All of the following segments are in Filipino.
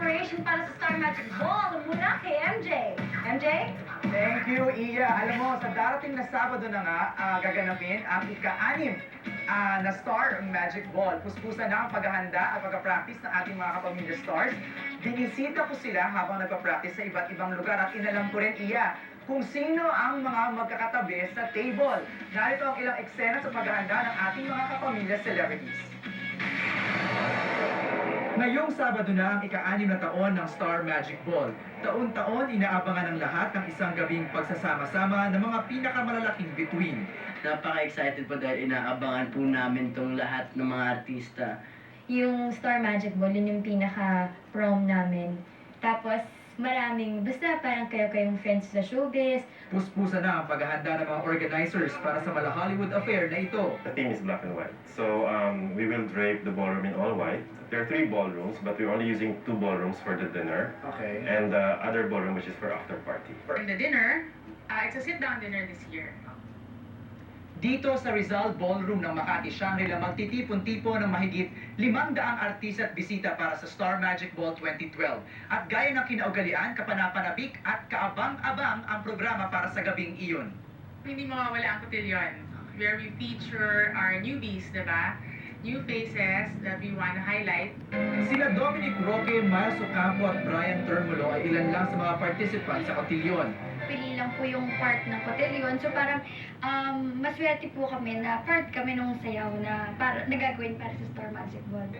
preparation para sa Star Magic Ball mula kay MJ. MJ? Thank you, Iya. Alam mo, sa darating na Sabado na nga, gaganapin ang ika-anim na Star Magic Ball. Puspusan na ang paghahanda at pagka-practice ng ating mga kapamilya stars. Binisita ko sila habang nagpa-practice sa iba't ibang lugar at inalam ko rin, Iya, kung sino ang mga magkakatabi sa table. Narito ang ilang eksena sa paghahanda ng ating mga kapamilya celebrities. Ngayong Sabado na ang ika-anim na taon ng Star Magic Ball. Taon-taon inaabangan ng lahat ng isang gabing pagsasama-sama ng mga pinakamalalaking bituin. Napaka-excited po dahil inaabangan po namin tong lahat ng mga artista. Yung Star Magic Ball, yun yung pinaka-prom namin. Tapos, basta parang kayo-kayong friends sa showbiz. Puspusan na ang paghahanda ng mga organizers para sa Mala Hollywood affair na ito. The theme is black and white. So we will drape the ballroom in all white. There are 3 ballrooms, but we're only using 2 ballrooms for the dinner. Okay. And the other ballroom, which is for after party. In the dinner, it's a sit-down dinner this year. Dito sa Rizal Ballroom ng Makati, Shangri-La, magtitipon-tipon ng mahigit 500 artista at bisita para sa Star Magic Ball 2012. At gaya ng kinaugalian, kapanapanabik at kaabang-abang ang programa para sa gabing iyon. Hindi mawawala ang cotillion, where we feature our newbies, diba? New faces that we want to highlight. Sila Dominic Roque, Miles Ocampo at Brian Termulo ay ilan lang sa mga participants sa cotillion. Pili lang po yung part ng cotillion. So parang maswerte po kami na part kami nung sayaw na nagagawin para sa Star Magic Ball.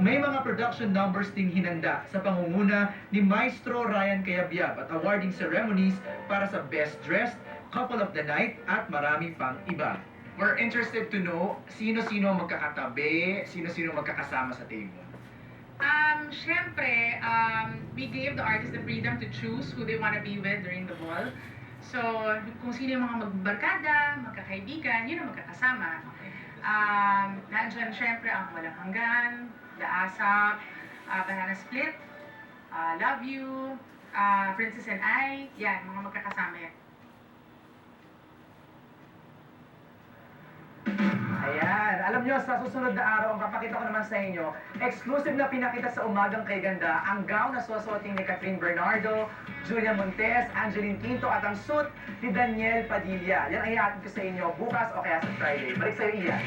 May mga production numbers ding hinanda sa pangunguna ni Maestro Ryan Cayabyab at awarding ceremonies para sa Best Dressed, Couple of the Night at marami pang iba. We're interested to know sino-sino magkakatabi, sino-sino magkakasama sa table. Syempre, we gave the artists the freedom to choose who they want to be with during the ball. So, kung sino yung mga magbarkada, magkakaibigan, yun ang magkakasama. Nandiyan syempre ang Walang Hanggan, The ASAP, Banana Split, Love You, Princess and I, yan, mga magkakasama yan. Ayan, alam nyo, sa susunod na araw, ang papakita ko naman sa inyo, exclusive na pinakita sa Umagang Kay Ganda, ang gown na susuotin ni Catherine Bernardo, Julia Montes, Angeline Quinto, at ang suit ni Daniel Padilla. Yan ang ihatid ko sa inyo bukas o kaya sa Friday. Balik sa'yo, Ian.